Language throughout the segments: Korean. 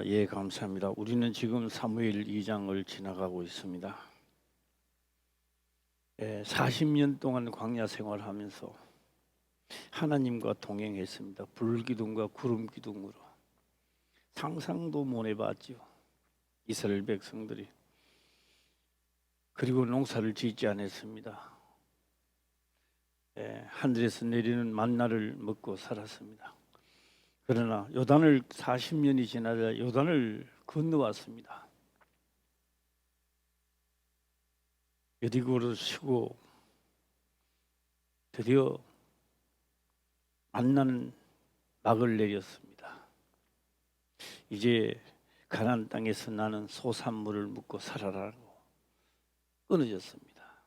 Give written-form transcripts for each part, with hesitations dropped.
예, 감사합니다. 우리는 지금 사무엘 2장을 지나가고 있습니다. 40년 동안 광야 생활하면서 하나님과 동행했습니다. 불기둥과 구름 기둥으로 상상도 못 해봤죠. 이스라엘 백성들이. 그리고 농사를 짓지 않았습니다. 하늘에서 내리는 만나를 먹고 살았습니다. 그러나 요단을 40년이 지나자 요단을 건너왔습니다. 여리고를 치고 드디어 만나는 막을 내렸습니다. 이제 가나안 땅에서 나는 소산물을 먹고 살아라고 끊어졌습니다.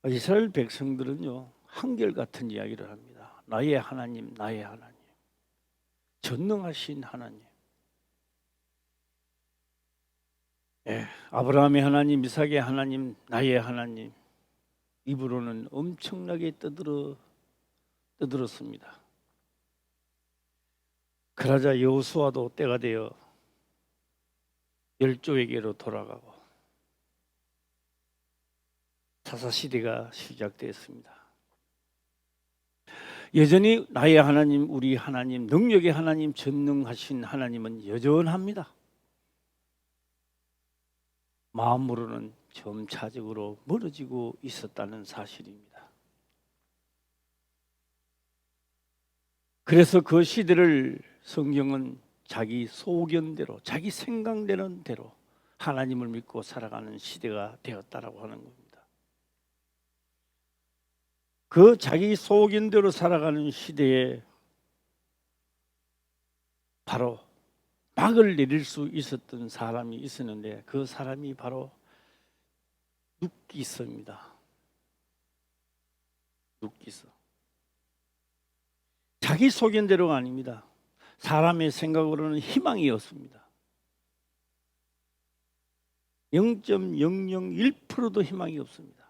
이스라엘 백성들은요, 한결같은 이야기를 합니다. 나의 하나님, 나의 하나님, 전능하신 하나님. 아브라함의 하나님, 이삭의 하나님, 나의 하나님. 입으로는 엄청나게 떠들었습니다. 그러자 여호수아도 때가 되어 열조에게로 돌아가고 사사시대가 시작되었습니다. 여전히 나의 하나님, 우리 하나님, 능력의 하나님, 전능하신 하나님은 여전합니다. 마음으로는 점차적으로 멀어지고 있었다는 사실입니다. 그래서 그 시대를 성경은 자기 소견대로, 자기 생각되는 대로 하나님을 믿고 살아가는 시대가 되었다라고 하는 겁니다. 그 자기 소견대로 살아가는 시대에 바로 막을 내릴 수 있었던 사람이 있었는데 그 사람이 바로 눕기서입니다. 눕기서. 자기 소견대로가 아닙니다. 사람의 생각으로는 희망이었습니다. 0.001%도 희망이 없습니다.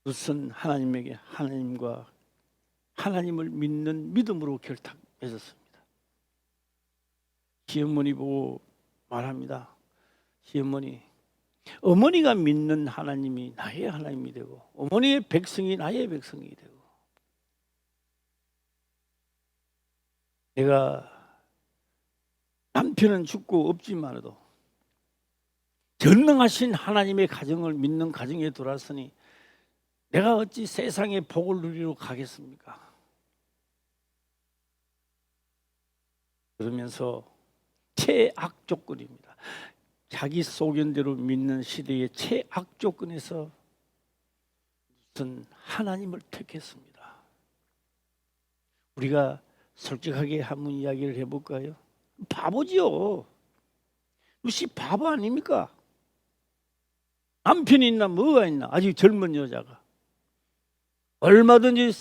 우선 하나님과 하나님을 믿는 믿음으로 결탁했었습니다. 시어머니 보고 말합니다. 시어머니, 어머니가 믿는 하나님이 나의 하나님이 되고 어머니의 백성이 나의 백성이 되고 내가 남편은 죽고 없지만도 전능하신 하나님의 가정을 믿는 가정에 들어왔으니 내가 어찌 세상의 복을 누리러 가겠습니까? 그러면서 최악 조건입니다. 자기 소견대로 믿는 시대의 최악 조건에서 무슨 하나님을 택했습니다. 우리가 솔직하게 한번 이야기를 해볼까요? 바보지요. 루시 바보 아닙니까? 남편이 있나 뭐가 있나 아직 젊은 여자가 얼마든지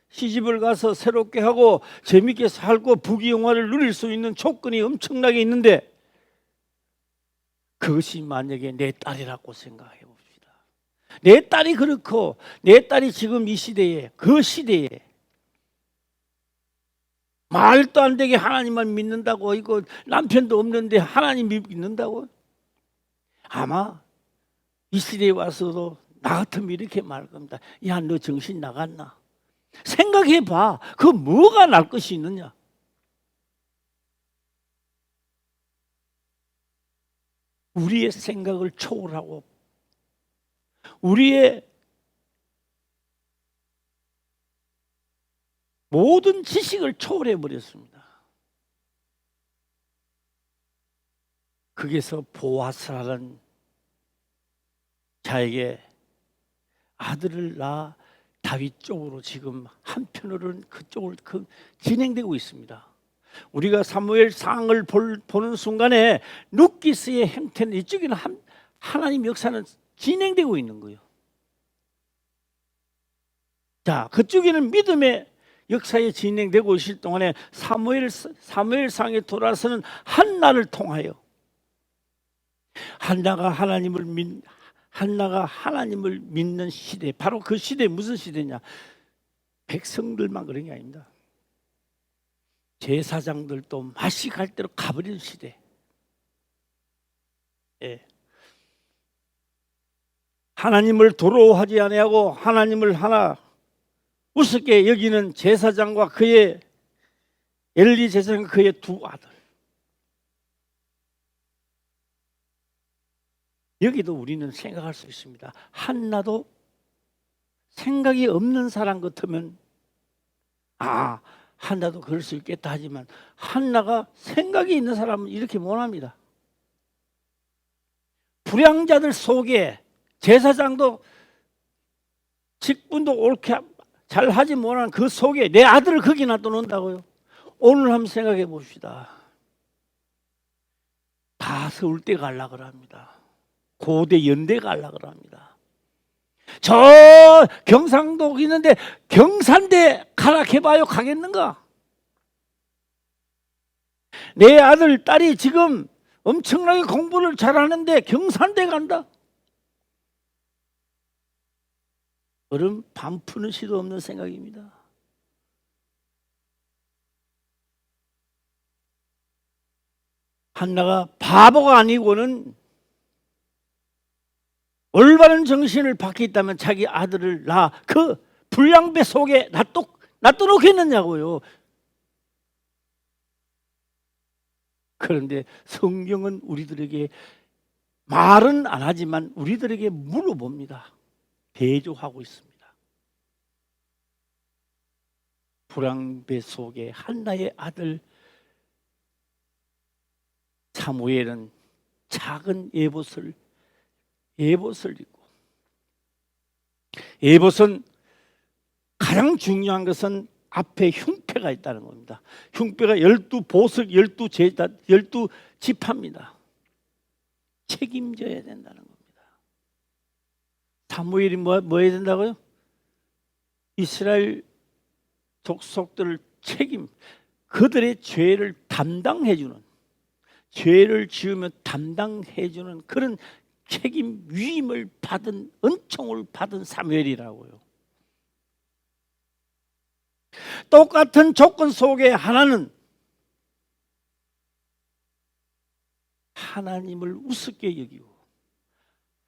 시집을 가서 새롭게 하고 재밌게 살고 부귀영화를 누릴 수 있는 조건이 엄청나게 있는데 그것이 만약에 내 딸이라고 생각해 봅시다. 내 딸이 그렇고 내 딸이 지금 이 시대에 그 시대에 말도 안 되게 하나님만 믿는다고 이거 남편도 없는데 하나님 믿는다고 아마 이 시대에 와서도 나 같으면 이렇게 말할 겁니다. 야, 너 정신 나갔나? 생각해봐. 그 뭐가 날 것이 있느냐? 우리의 생각을 초월하고 우리의 모든 지식을 초월해 버렸습니다. 거기서 보아스라는 자에게 아들을 낳아 다윗 쪽으로 지금 한편으로는 그쪽을 진행되고 있습니다. 우리가 사무엘상을 보는 순간에 눕기스의 행태는 이쪽에는 하나님 역사는 진행되고 있는 거예요. 자, 그쪽에는 믿음의 역사에 진행되고 있을 동안에 사무엘상에 돌아서는 한나를 통하여 한나가 하나님을 믿는 시대, 바로 그 시대 무슨 시대냐? 백성들만 그런 게 아닙니다. 제사장들도 맛이 갈 대로 가버린 시대. 예. 하나님을 도로하지 아니하고 하나님을 하나 우습게 여기는 제사장과 그의 엘리 제사장과 그의 두 아들. 여기도 우리는 생각할 수 있습니다. 한나도 생각이 없는 사람 같으면 한나도 그럴 수 있겠다 하지만 한나가 생각이 있는 사람은 이렇게 못합니다. 불량자들 속에 제사장도 직분도 옳게 잘하지 못하는 그 속에 내 아들을 거기 놔둬놓는다고요? 오늘 한번 생각해 봅시다. 다 서울대 가려고 합니다. 고대 연대 가려고 합니다. 저 경상도 있는데 경산대 가라 해봐요, 가겠는가? 내 아들 딸이 지금 엄청나게 공부를 잘하는데 경산대 간다? 그럼 반 푸는 시도 없는 생각입니다. 한나가 바보가 아니고는 올바른 정신을 받게 있다면 자기 아들을 그 불량배 속에 놔둬놓겠느냐고요. 그런데 성경은 우리들에게 말은 안 하지만 우리들에게 물어봅니다. 대조하고 있습니다. 불량배 속에 한나의 아들 사무엘은 작은 에봇을 입고, 에봇은 가장 중요한 것은 앞에 흉패가 있다는 겁니다. 흉패가 12보석, 12지파입니다. 책임져야 된다는 겁니다. 사무엘이 뭐 해야 된다고요? 이스라엘 족속들을 그들의 죄를 담당해주는, 죄를 지으면 담당해주는 그런 책임 위임을 받은, 은총을 받은 사무엘이라고요. 똑같은 조건 속에 하나는 하나님을 우습게 여기고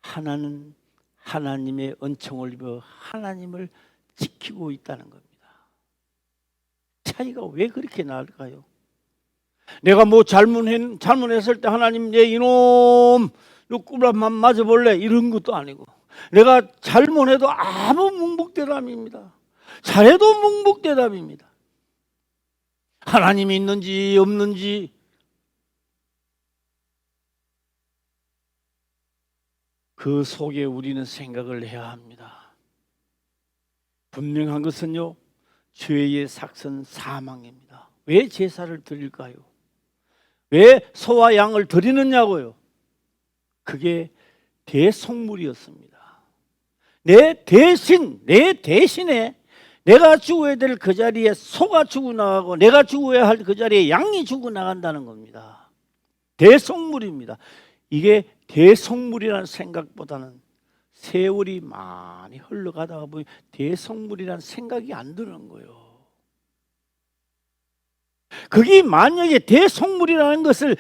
하나는 하나님의 은총을 입어 하나님을 지키고 있다는 겁니다. 차이가 왜 그렇게 나을까요? 내가 뭐 잘못했을 때 하나님 내 이놈 꾸불만 맞아볼래 이런 것도 아니고, 내가 잘못해도 아무 묵묵대답입니다. 잘해도 묵묵대답입니다. 하나님이 있는지 없는지 그 속에 우리는 생각을 해야 합니다. 분명한 것은요, 죄의 삭은 사망입니다. 왜 제사를 드릴까요? 왜 소와 양을 드리느냐고요? 그게 대속물이었습니다. 내 대신에 내가 죽어야 될 그 자리에 소가 죽어나가고 내가 죽어야 할 그 자리에 양이 죽어나간다는 겁니다. 대속물입니다. 이게 대속물이라는 생각보다는 세월이 많이 흘러가다가 보니 대속물이라는 생각이 안 드는 거예요. 그게 만약에 대속물이라는 것을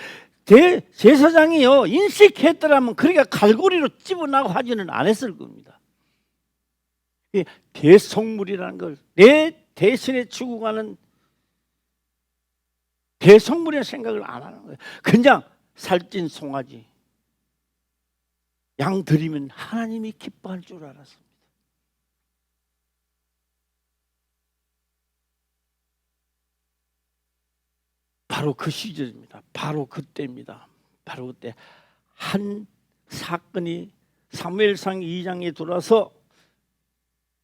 제사장이요 인식했더라면 그러니까 갈고리로 집어나고 하지는 않았을 겁니다. 대속물이라는 걸 내 대신에 죽어가는 대속물이라는 생각을 안 하는 거예요. 그냥 살찐 송아지 양 드리면 하나님이 기뻐할 줄 알았습니다. 바로 그 시절입니다. 바로 그때입니다. 바로 그때 한 사건이 사무엘상 2장에 돌아서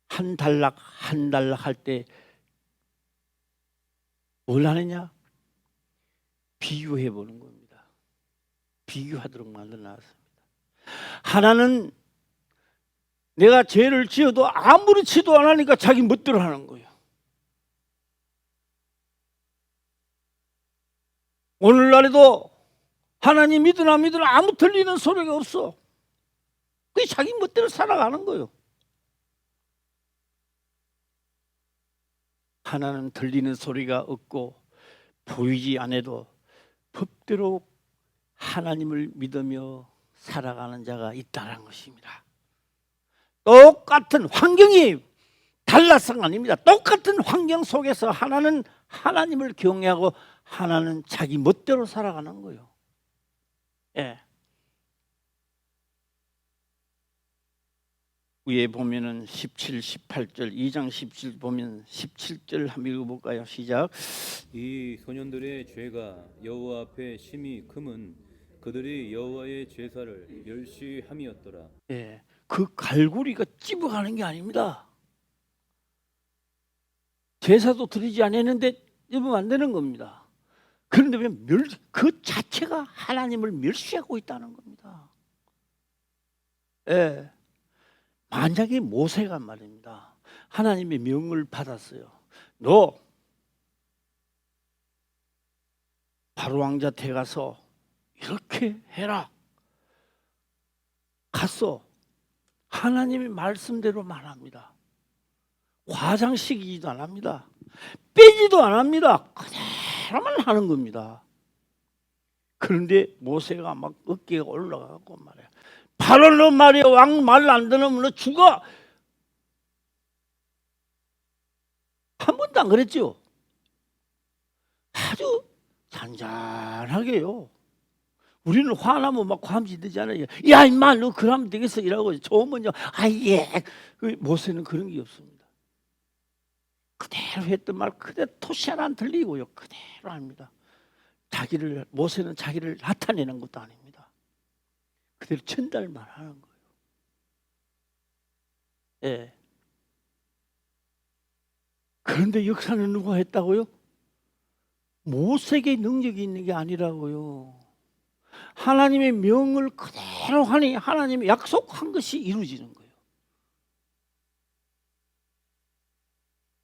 한 달락 할 때 뭘 하느냐? 비유해 보는 겁니다. 비유하도록 만들어놨습니다. 하나는 내가 죄를 지어도 아무렇지도 않으니까 자기 멋대로 하는 거예요. 오늘날에도 하나님 믿으나 아무 들리는 소리가 없어. 그게 자기 멋대로 살아가는 거예요. 하나는 들리는 소리가 없고 보이지 않아도 법대로 하나님을 믿으며 살아가는 자가 있다는 것입니다. 똑같은 환경이 달라서가 아닙니다. 똑같은 환경 속에서 하나는 하나님을 경외하고 하나는 자기 멋대로 살아가는 거예요. 예. 위에 보면은 17, 18절 2장 17 보면 17절 한번 읽어볼까요? 시작. 이 소년들의 죄가 여호와 앞에 심히 크면 그들이 여호와의 제사를 멸시함이었더라. 예, 그 갈고리가 찝어가는 게 아닙니다. 제사도 드리지 않았는데 입으면 안 되는 겁니다. 그런데 왜 그 자체가 하나님을 멸시하고 있다는 겁니다. 예. 만약에 모세가 말입니다. 하나님의 명을 받았어요. 너 바로 왕자 댁 가서 이렇게 해라. 갔어. 하나님의 말씀대로 말합니다. 과장시키지도 안 합니다. 빼지도 안 합니다. 그대로만 하는 겁니다. 그런데 모세가 막 어깨가 올라가고 말이야. 바로 너 말이야. 왕 말 안 들으면 너 죽어. 한 번도 안 그랬죠. 아주 잔잔하게요. 우리는 화나면 막 감지되잖아요. 야 임마 너 그러면 되겠어 이라고 좋으면요. 아예 모세는 그런 게 없습니다. 그대로 했던 말 그대로 토시 하나 안 틀리고요. 그대로 합니다. 모세는 자기를 나타내는 것도 아닙니다. 그대로 전달만 하는 거예요. 예. 그런데 역사는 누가 했다고요? 모세에게 능력이 있는 게 아니라고요. 하나님의 명을 그대로 하니 하나님이 약속한 것이 이루어지는 거예요.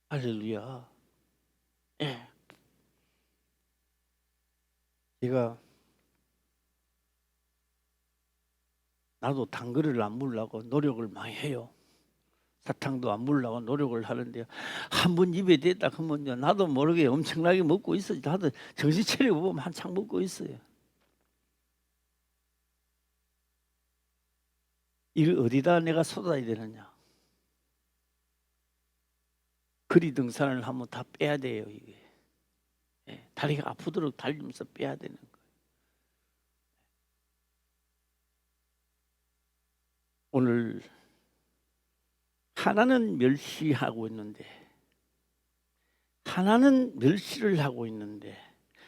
할렐루야. 예. 제가 나도 단거리를 안 먹으려고 노력을 많이 해요. 사탕도 안 먹으려고 노력을 하는데요. 한 번 입에 댔다 그러면요. 나도 모르게 엄청나게 먹고 있어요. 나도 정신 차리고 보면 한창 먹고 있어요. 이걸 어디다 내가 쏟아야 되느냐. 거리 등산을 하면 다 빼야 돼요. 이게. 예, 다리가 아프도록 달리면서 빼야 되는 거예요. 오늘 하나는 멸시하고 있는데 하나는 멸시를 하고 있는데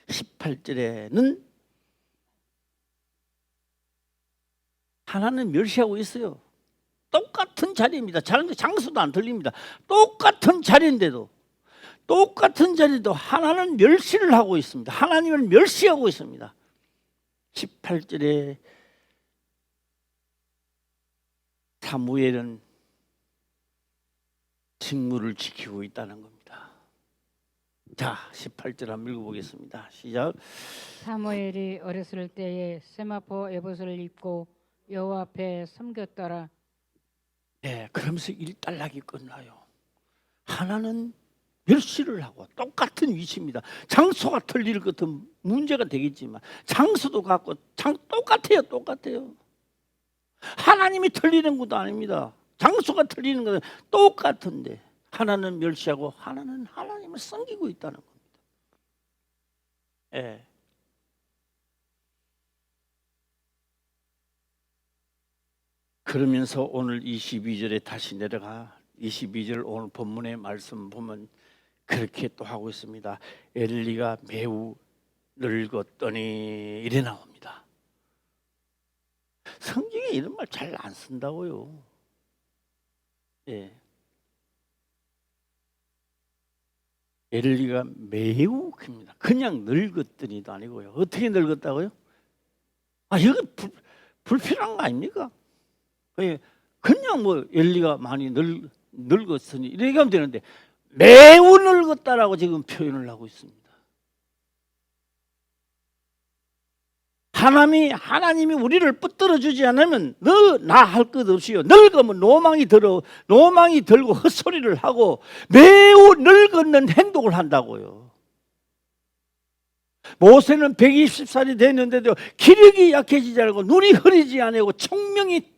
18절에는 하나는 멸시하고 있어요. 똑같은 자리입니다. 장소도 안 틀립니다. 똑같은 자리인데도 하나는 멸시를 하고 있습니다. 하나님을 멸시하고 있습니다. 18절에 사무엘은 직무를 지키고 있다는 겁니다. 자, 18절 한번 읽어보겠습니다. 시작. 사무엘이 어렸을 때에 세마포 에봇을 입고 여호와 앞에 섬겼더라. 네, 그러면서 일단락이 끝나요. 하나는 멸시를 하고 똑같은 위치입니다. 장소가 틀릴 것은 문제가 되겠지만 장소도 같고 똑같아요. 하나님이 틀리는 것도 아닙니다. 장소가 틀리는 것은 똑같은데 하나는 멸시하고 하나는 하나님을 섬기고 있다는 겁니다. 예. 그러면서 오늘 22절에 다시 내려가 22절 오늘 본문의 말씀 보면 그렇게 또 하고 있습니다. 엘리가 매우 늙었더니 이래 나옵니다. 성경에 이런 말 잘 안 쓴다고요. 예. 엘리가 매우 큽니다. 그냥 늙었더니도 아니고요. 어떻게 늙었다고요? 이거 불필요한 거 아닙니까? 그냥 뭐 엘리가 많이 늙었으니 이렇게 하면 되는데 매우 늙었다라고 지금 표현을 하고 있습니다. 하나님이 우리를 붙들어 주지 않으면 너 나 할 것 없이요. 늙으면 노망이 들고 헛소리를 하고 매우 늙었는 행동을 한다고요. 모세는 120살이 됐는데도 기력이 약해지지 않고 눈이 흐리지 않고 청명이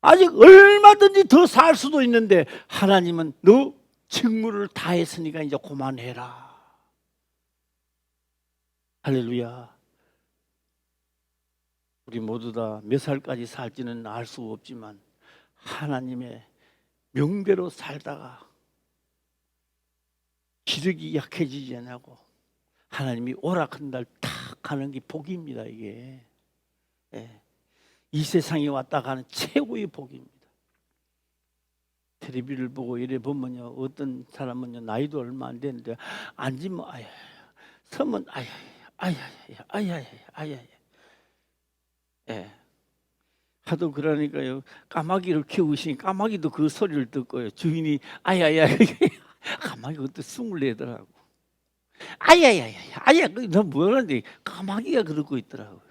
아직 얼마든지 더 살 수도 있는데 하나님은 너 직무를 다 했으니까 이제 그만해라. 할렐루야. 우리 모두 다 몇 살까지 살지는 알 수 없지만 하나님의 명대로 살다가 기력이 약해지지 않고 하나님이 오락한 날 탁 가는 게 복입니다. 이게 이 세상에 왔다 가는 최고의 복입니다. 텔레비를 보고 이래 보면요, 어떤 사람은요 나이도 얼마 안 됐는데 앉으면 아야, 서면 아야, 아야. 하도 그러니까요 까마귀를 키우시니 까마귀도 그 소리를 듣고요 주인이 아야야 까마귀 그때 숨을 내더라고. 아야 너 뭐라는데 까마귀가 그러고 있더라고요.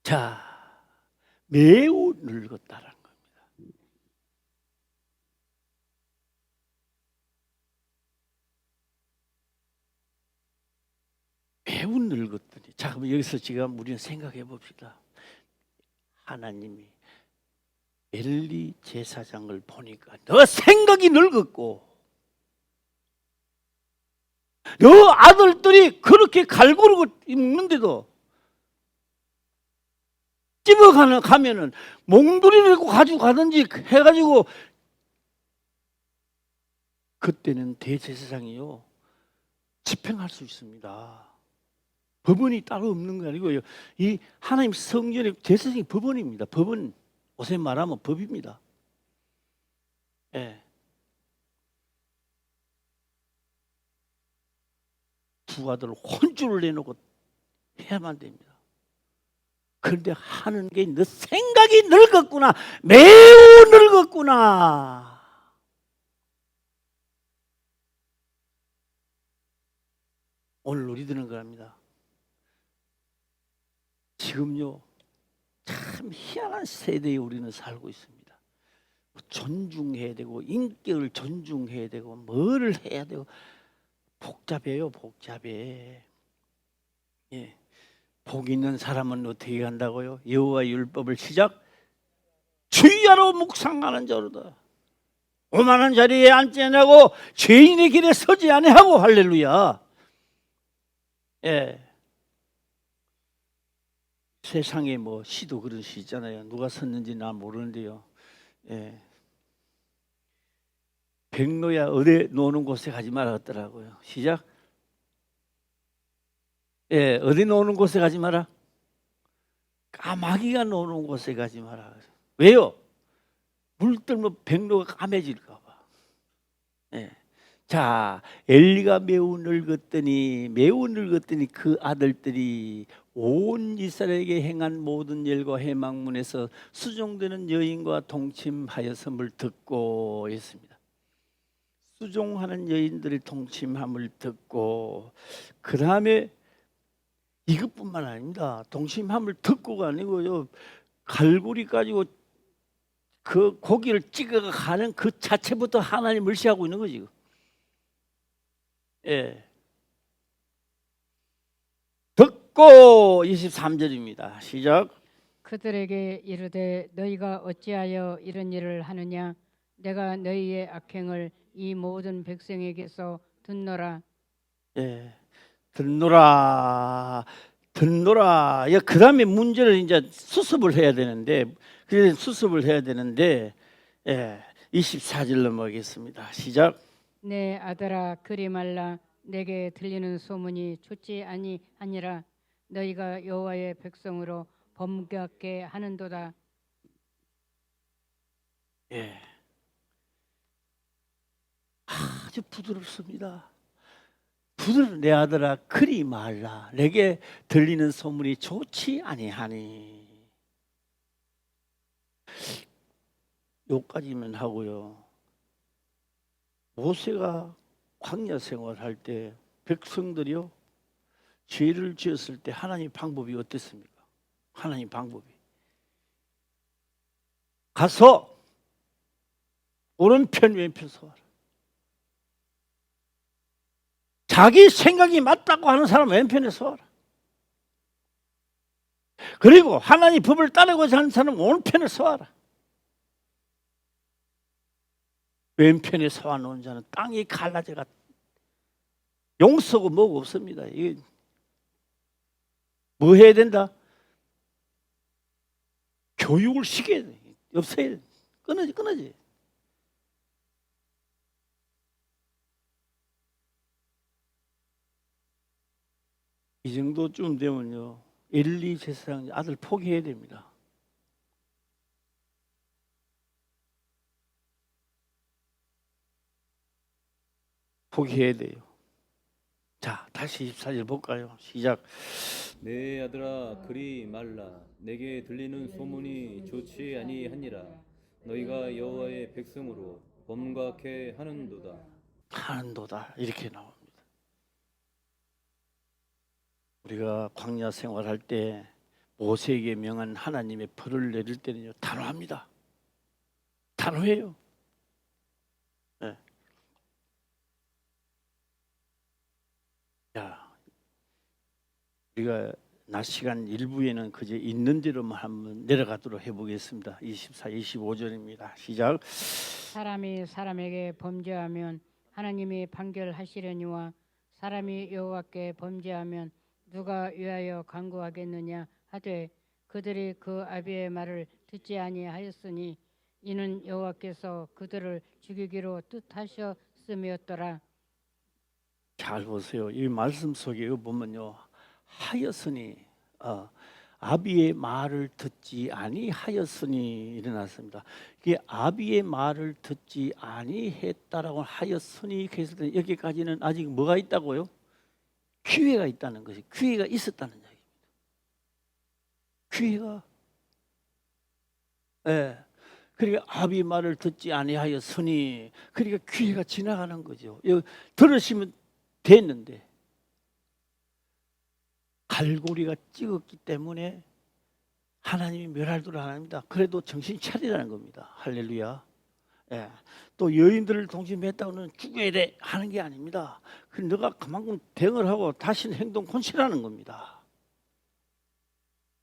자, 매우 늙었다라는 겁니다. 매우 늙었더니 자 그럼 여기서 지금 우리는 생각해 봅시다. 하나님이 엘리 제사장을 보니까 너 생각이 늙었고 너 아들들이 그렇게 갈구르고 먹는데도 가면은 몽둥이를 가지고 가든지 해가지고 그때는 대제사장이요 집행할 수 있습니다. 법원이 따로 없는 거 아니고요. 이 하나님 성전의 제사장이 법원입니다. 법원 요새 말하면 법입니다. 두 아들을 혼쭐을 내놓고 해야만 됩니다. 그런데 하는 게 너 생각이 늙었구나. 매우 늙었구나. 오늘 우리들은 그럽니다. 지금요 참 희한한 세대에 우리는 살고 있습니다. 존중해야 되고 인격을 존중해야 되고 뭐를 해야 되고 복잡해요. 복잡해. 복 있는 사람은 어떻게 한다고요? 여호와의 율법을 시작 주야로 묵상하는 자로다. 오만한 자리에 앉지 아니하고 죄인의 길에 서지 아니하고 할렐루야. 세상에 뭐 시도 그런 시 있잖아요. 누가 썼는지 난 모르는데요. 백로야 어디 노는 곳에 가지 마라 하더라고요. 시작. 어디 노는 곳에 가지 마라. 까마귀가 노는 곳에 가지 마라. 왜요? 물들면 백로가 까매질까 봐. 자, 엘리가 매우 늙었더니 그 아들들이 온 이스라엘에게 행한 모든 일과 해망문에서 수종되는 여인과 동침하였음을 듣고 있습니다. 수종하는 여인들의 동침함을 듣고 그 다음에 이것뿐만 아닙니다. 동침함을 듣고가 아니고요. 갈고리 가지고 그 고기를 찍어가 가는 그 자체부터 하나님 물시하고 있는 거지. 듣고 23절입니다. 시작. 그들에게 이르되 너희가 어찌하여 이런 일을 하느냐 내가 너희의 악행을 이 모든 백성에게서 듣노라. 듣노라. 그 다음에 문제를 이제 수습을 해야 되는데, 24절 넘어가겠습니다. 시작. 내 아들아 그리 말라 내게 들리는 소문이 좋지 아니하니라. 너희가 여호와의 백성으로 범죄하게 하는도다. 아주 부드럽습니다. 내 아들아 그리 말라 내게 들리는 소문이 좋지 아니하니. 요까지만 하고요. 모세가 광야 생활할 때 백성들이요 죄를 지었을 때 하나님 방법이 어땠습니까? 하나님 방법이 가서 오른편 왼편 서와라. 자기 생각이 맞다고 하는 사람 왼편에 서와라. 그리고 하나님 법을 따르고자 하는 사람 오른편에 서와라. 왼편에 서와 놓은 자는 땅이 갈라져가 용서고 뭐고 없습니다. 이게 뭐 해야 된다? 교육을 시켜야 돼. 없애야 돼. 끊어지. 이 정도쯤 되면요, 엘리 제사장 아들 포기해야 됩니다. 포기해야 돼요. 자, 다시 24절 볼까요? 시작. 내 아들아 그리 말라. 내게 들리는 소문이 좋지 아니하니라. 너희가 여호와의 백성으로 범각해 하는도다. 이렇게 나옵니다. 우리가 광야 생활할 때 모세에게 명한 하나님의 벌을 내릴 때는요, 단호합니다. 단호해요. 네. 자, 우리가 낮 시간 일부에는 그저 있는 대로만 한번 내려가도록 해보겠습니다. 24, 25절입니다. 시작. 사람이 사람에게 범죄하면 하나님이 판결하시려니와 사람이 여호와께 범죄하면 누가 위하여 간구하겠느냐 하되 그들이 그 아비의 말을 듣지 아니하였으니 이는 여호와께서 그들을 죽이기로 뜻하셨음이었더라. 잘 보세요. 이 말씀 속에 보면요, 하였으니 아비의 말을 듣지 아니하였으니 일어났습니다. 이게 아비의 말을 듣지 아니했다라고 하였으니 그랬을 때 여기까지는 아직 뭐가 있다고요? 기회가 있다는 것이, 기회가 있었다는 이야기입니다. 기회가. 예. 그러니까 아비 말을 듣지 아니하였으니, 그러니까 기회가 지나가는 거죠. 들으시면 됐는데 갈고리가 찍었기 때문에 하나님이 멸할도록 하나입니다. 그래도 정신 차리라는 겁니다. 할렐루야. 예. 또 여인들을 동심했다고는 죽여야 돼 하는 게 아닙니다. 그 너가 그만큼 대응을 하고 다시는 행동 kon치라는 겁니다.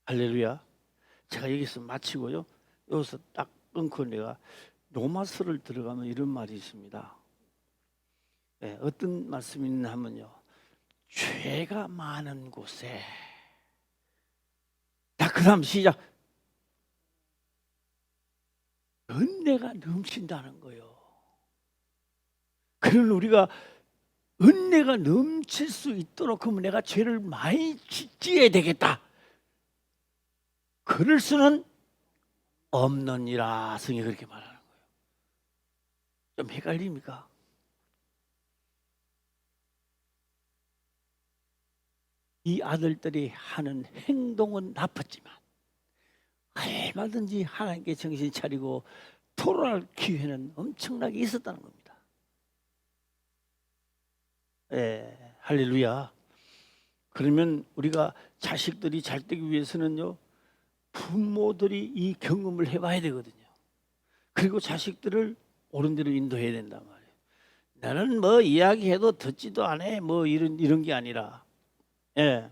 할렐루야. 제가 여기서 마치고요, 여기서 딱 끊고 내가 로마서를 들어가면 이런 말이 있습니다. 예, 어떤 말씀이 있나 하면요, 죄가 많은 곳에, 자, 그 다음 시작, 은혜가 넘친다는 거예요. 그러면 우리가 은혜가 넘칠 수 있도록, 그러면 내가 죄를 많이 지어야 되겠다, 그럴 수는 없느니라. 성경이 그렇게 말하는 거예요. 좀 헷갈립니까? 이 아들들이 하는 행동은 나빴지만 얼마든지 하나님께 정신 차리고 토론할 기회는 엄청나게 있었다는 겁니다. 예, 할렐루야. 그러면 우리가 자식들이 잘 되기 위해서는요, 부모들이 이 경험을 해봐야 되거든요. 그리고 자식들을 옳은 대로 인도해야 된단 말이에요. 나는 뭐 이야기해도 듣지도 않아, 뭐 이런 게 아니라, 예,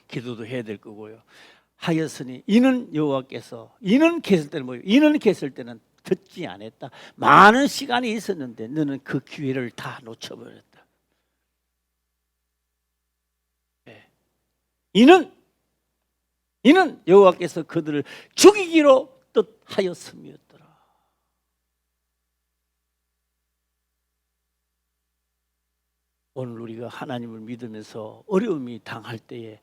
기도도 해야 될 거고요. 하였으니 이는 여호와께서, 이는 kes을 때는 뭐예요? 이는 kes을 때는 듣지 않았다. 많은 시간이 있었는데 너는 그 기회를 다 놓쳐버렸다. 예. 이는 여호와께서 그들을 죽이기로 뜻하였음이었더라. 오늘 우리가 하나님을 믿으면서 어려움이 당할 때에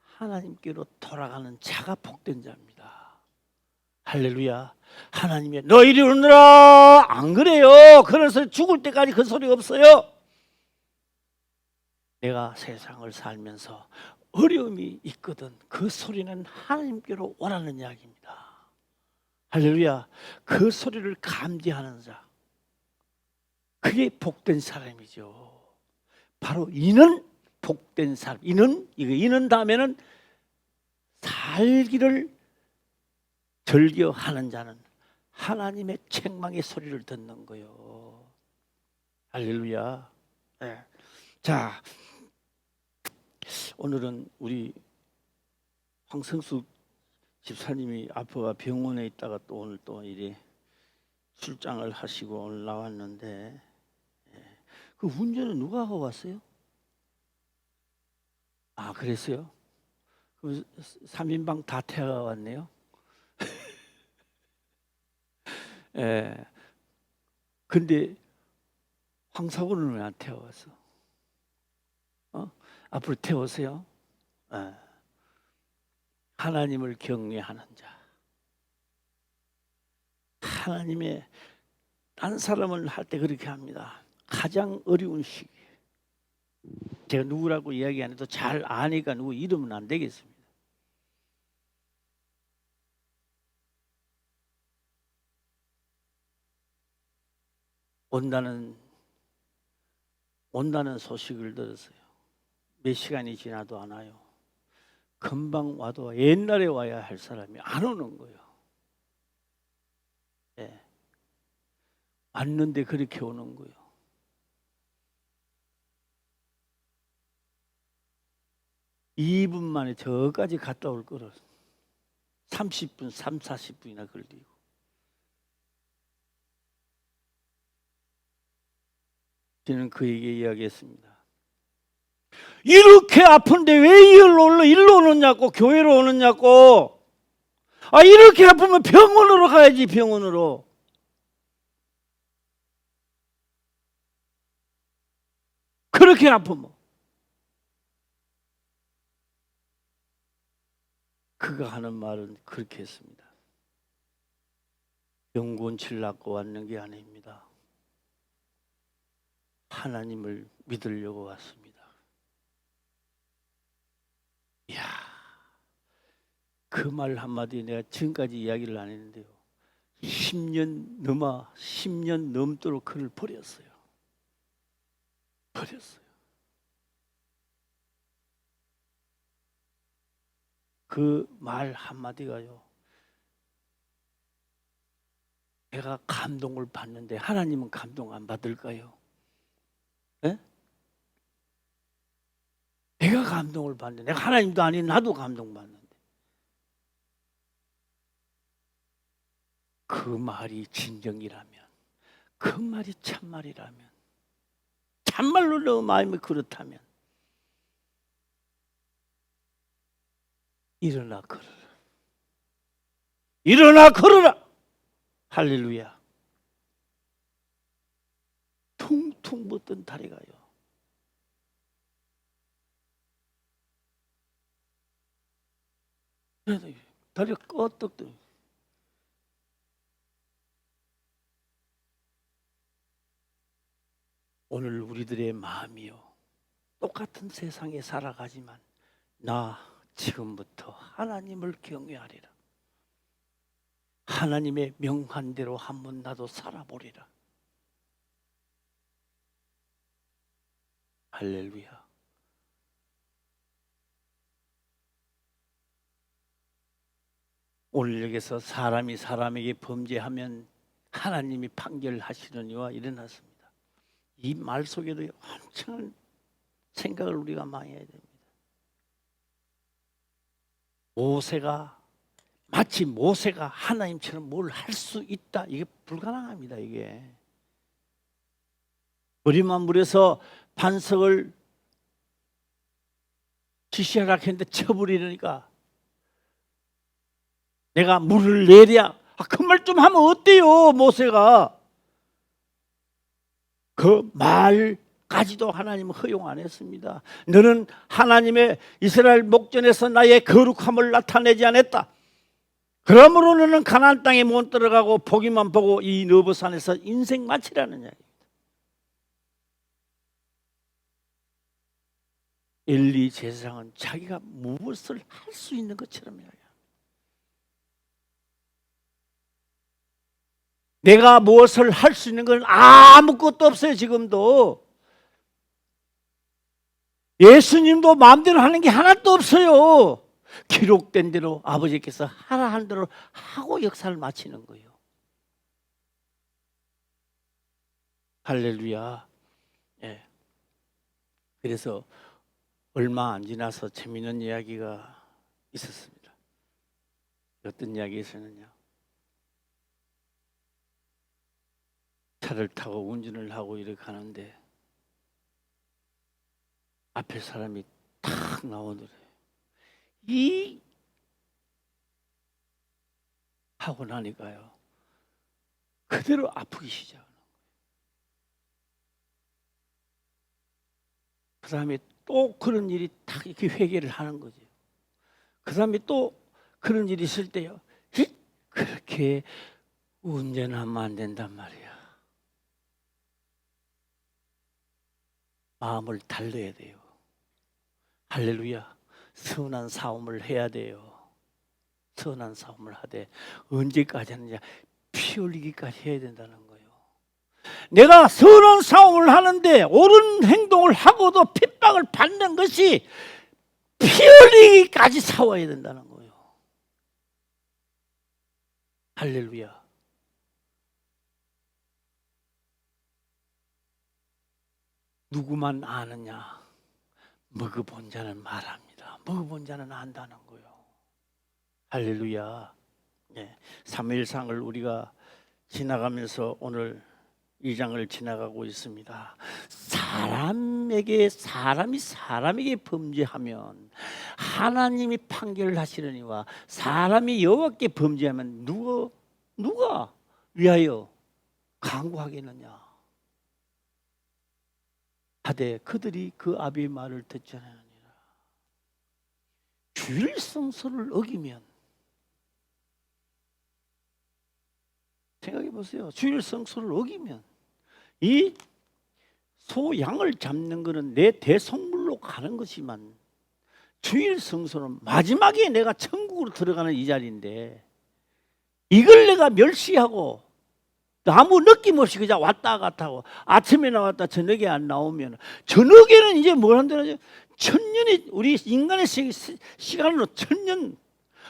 하나님께로 돌아가는 자가 복된 자입니다. 할렐루야. 하나님의 너 이리 오너라, 안 그래요. 그래서 죽을 때까지 그 소리 없어요. 내가 세상을 살면서 어려움이 있거든, 그 소리는 하나님께로 오라는 이야기입니다. 할렐루야. 그 소리를 감지하는 자, 그게 복된 사람이죠. 바로 이는 복된 사람. 이는 다음에는 살기를 즐겨하는 자는 하나님의 책망의 소리를 듣는 거요. 할렐루야. 네. 자, 오늘은 우리 황성숙 집사님이 아빠가 병원에 있다가 또 오늘 또 이리 출장을 하시고 오늘 나왔는데, 그 운전은 누가 하고 왔어요? 아, 그랬어요? 그럼 3인방 다 태워왔네요. 예. 근데 황사군은 왜 안 태워왔어? 앞으로 태우세요. 예. 하나님을 경외하는 자. 하나님의 딴 사람을 할 때 그렇게 합니다. 가장 어려운 시기. 제가 누구라고 이야기 안 해도 잘 아니까 누구 이름은 안 되겠습니다. 온다는 소식을 들었어요. 몇 시간이 지나도 안 와요. 금방 와도 옛날에 와야 할 사람이 안 오는 거예요. 예. 왔는데 그렇게 오는 거예요. (2분) 만에 저까지 갔다 올 거를 30분, 40분이나 걸리고. 저는 그에게 이야기했습니다. 이렇게 아픈데 왜 일로 오느냐고, 교회로 오느냐고. 아, 이렇게 아프면 병원으로 가야지, 병원으로. 그렇게 아프면. 그가 하는 말은 그렇게 했습니다. 병곤 치려고 왔는 게 아닙니다. 하나님을 믿으려고 왔습니다. 이야, 그 말 한마디 내가 지금까지 이야기를 안 했는데요. 10년 넘도록 그를 버렸어요. 그 말 한마디가요, 내가 감동을 받는데 하나님은 감동 안 받을까요? 네? 내가 감동을 받는데, 내가 하나님도 아닌 나도 감동받는데, 그 말이 진정이라면, 그 말이 참말이라면, 참말로 너 마음이 그렇다면 일어나 걸어라. 일어나 걸어라. 할렐루야. 퉁퉁 붓던 다리가요, 다리가 껐떡 떠. 오늘 우리들의 마음이요, 똑같은 세상에 살아가지만 나 지금부터 하나님을 경외하리라. 하나님의 명한대로 한번 나도 살아보리라. 할렐루야. 오늘 여기서 사람이 사람에게 범죄하면 하나님이 판결하시느니와 일어났습니다. 이 말 속에도 엄청난 생각을 우리가 많이 해야 됩니다. 마치 모세가 하나님처럼 뭘 할 수 있다, 이게 불가능합니다. 이게 머리만 물에서 반석을 지시하라 했는데 쳐버리니까 내가 물을 내랴, 그 말 좀 하면 어때요? 모세가 그 말까지도 하나님은 허용 안 했습니다. 너는 하나님의 이스라엘 목전에서 나의 거룩함을 나타내지 않았다. 그러므로 너는 가나안 땅에 못 들어가고 보기만 보고 이 너브산에서 인생 마치라는 이야기입니다. 엘리 제사장은 자기가 무엇을 할 수 있는 것처럼 이야기합니다. 내가 무엇을 할 수 있는 건 아무것도 없어요. 지금도 예수님도 마음대로 하는 게 하나도 없어요. 기록된 대로 아버지께서 하라 한 대로 하고 역사를 마치는 거예요. 할렐루야. 예. 그래서 얼마 안 지나서 재미있는 이야기가 있었습니다. 어떤 이야기였었느냐? 차를 타고 운전을 하고 이렇게 가는데 앞에 사람이 탁 나오더래요. 이 하고 나니까요, 그대로 아프기 시작하는 거예요. 그 다음에 또 그런 일이 딱 이렇게 회개를 하는 거죠. 그 다음에 또 그런 일이 있을 때요, 그렇게 운전하면 안 된단 말이야. 마음을 달래야 돼요. 할렐루야. 선한 싸움을 해야 돼요. 선한 싸움을 하되 언제까지 하느냐? 피 흘리기까지 해야 된다는 거예요. 내가 선한 싸움을 하는데 옳은 행동을 하고도 핍박을 받는 것이 피 흘리기까지 싸워야 된다는 거예요. 할렐루야. 누구만 아느냐? 먹어본 자는 말합니다. 먹어본 자는 안다는 거예요. 할렐루야. 네, 사무엘상을 우리가 지나가면서 오늘 이 장을 지나가고 있습니다. 사람에게 범죄하면 하나님이 판결을 하시려니와 사람이 여호와께 범죄하면 누가 위하여 강구하겠느냐 하되 그들이 그 아비의 말을 듣지 않으니라. 주일 성소를 어기면, 생각해 보세요. 주일 성소를 어기면 이 소 양을 잡는 것은 내 대속물로 가는 것이지만 주일 성소는 마지막에 내가 천국으로 들어가는 이 자리인데 이걸 내가 멸시하고 아무 느낌 없이 그냥 왔다 갔다 하고 아침에 나왔다 저녁에 안 나오면, 저녁에는 이제 뭘 한다는, 천년이 우리 인간의 시간으로 천년,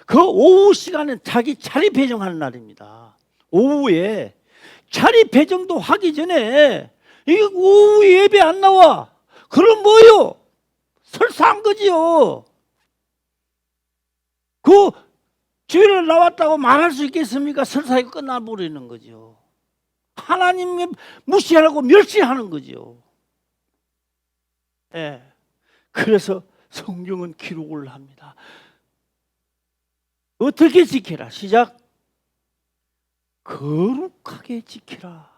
그 오후 시간은 자기 자리 배정하는 날입니다. 오후에 자리 배정도 하기 전에 이 오후 예배 안 나와, 그럼 뭐요? 설사한 거지요. 그 주일에 나왔다고 말할 수 있겠습니까? 설사가 끝나버리는 거죠. 하나님을 무시하고 멸시하는 거죠. 예. 그래서 성경은 기록을 합니다. 어떻게 지켜라? 시작. 거룩하게 지켜라.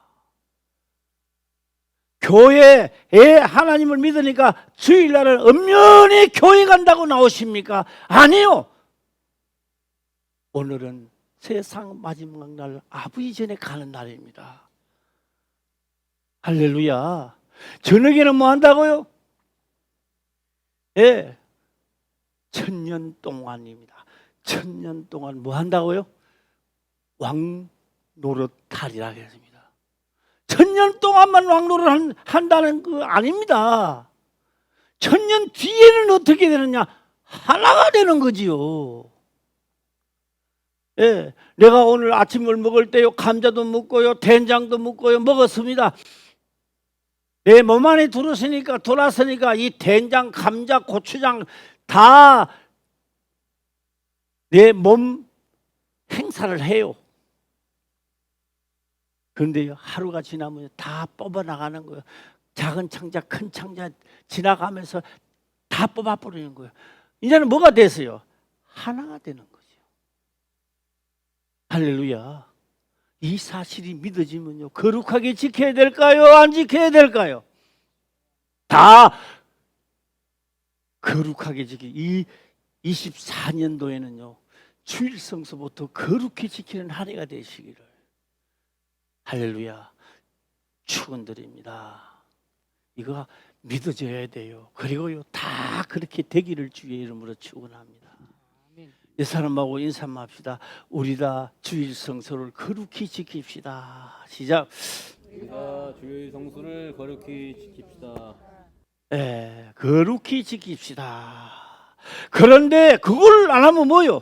교회에 하나님을 믿으니까 주일날은 엄연히 교회 간다고 나오십니까? 아니요. 오늘은 세상 마지막 날 아버지 전에 가는 날입니다. 할렐루야. 저녁에는 뭐 한다고요? 예, 천년 동안입니다. 천년 동안 뭐 한다고요? 왕 노릇하리라 했습니다. 천년 동안만 왕노릇 한다는 거 아닙니다. 천년 뒤에는 어떻게 되느냐? 하나가 되는 거지요. 예, 내가 오늘 아침을 먹을 때요, 감자도 먹고요, 된장도 먹고요, 먹었습니다. 내 몸 안에 돌았으니까 이 된장, 감자, 고추장 다 내 몸 행사를 해요. 그런데 하루가 지나면 다 뽑아나가는 거예요. 작은 창자, 큰 창자 지나가면서 다 뽑아버리는 거예요. 이제는 뭐가 됐어요? 하나가 되는 거죠. 할렐루야. 이 사실이 믿어지면요, 거룩하게 지켜야 될까요? 안 지켜야 될까요? 다 거룩하게 이 24년도에는요 주일 성소부터 거룩히 지키는 한 해가 되시기를 할렐루야 축원드립니다. 이거 믿어져야 돼요. 그리고요 다 그렇게 되기를 주의 이름으로 축원합니다. 이 사람하고 인사만 합시다. 우리 다 주일 성소를 거룩히 지킵시다. 시작. 우리가 주의 성수를 거룩히 지킵시다. 예, 거룩히 지킵시다. 그런데 그걸 안 하면 뭐요?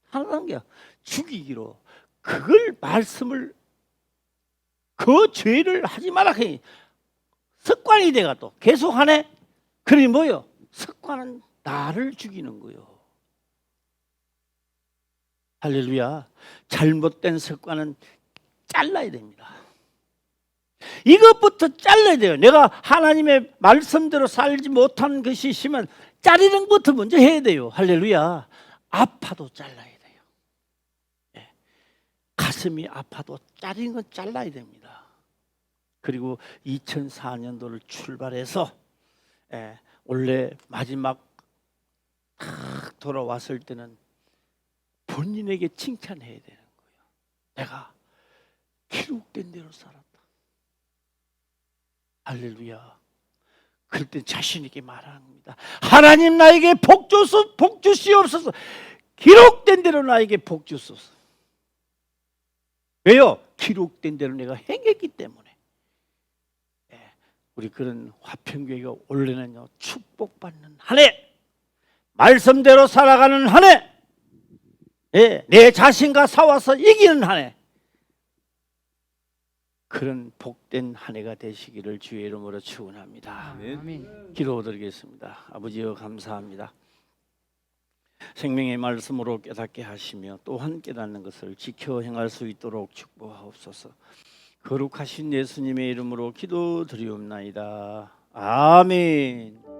하나는 게 죽이기로 그걸 말씀을 그 죄를 하지 마라. 습관이 돼가 또 계속하네. 그러니 뭐요? 습관은 나를 죽이는 거요. 할렐루야. 잘못된 습관은 잘라야 됩니다. 이것부터 잘라야 돼요. 내가 하나님의 말씀대로 살지 못한 것이 있으면 자르는 것부터 먼저 해야 돼요. 할렐루야. 아파도 잘라야 돼요. 가슴이 아파도 자르는 건 잘라야 됩니다. 그리고 2004년도를 출발해서 원래 마지막 딱 돌아왔을 때는 본인에게 칭찬해야 되는 거예요. 내가 기록된 대로 살았다. 할렐루야. 그럴 때 자신 있게 말하는 겁니다. 하나님 나에게 복 주시옵소서. 기록된 대로 나에게 복 주소서. 왜요? 기록된 대로 내가 행했기 때문에. 우리 그런 화평교회가 올해는요 축복받는 한 해, 말씀대로 살아가는 한 해, 내 자신과 싸워서 이기는 한 해, 그런 복된 한 해가 되시기를 주의 이름으로 축원합니다. 아멘. 기도드리겠습니다. 아버지여 감사합니다. 생명의 말씀으로 깨닫게 하시며 또한 깨닫는 것을 지켜 행할 수 있도록 축복하옵소서. 거룩하신 예수님의 이름으로 기도드리옵나이다. 아멘.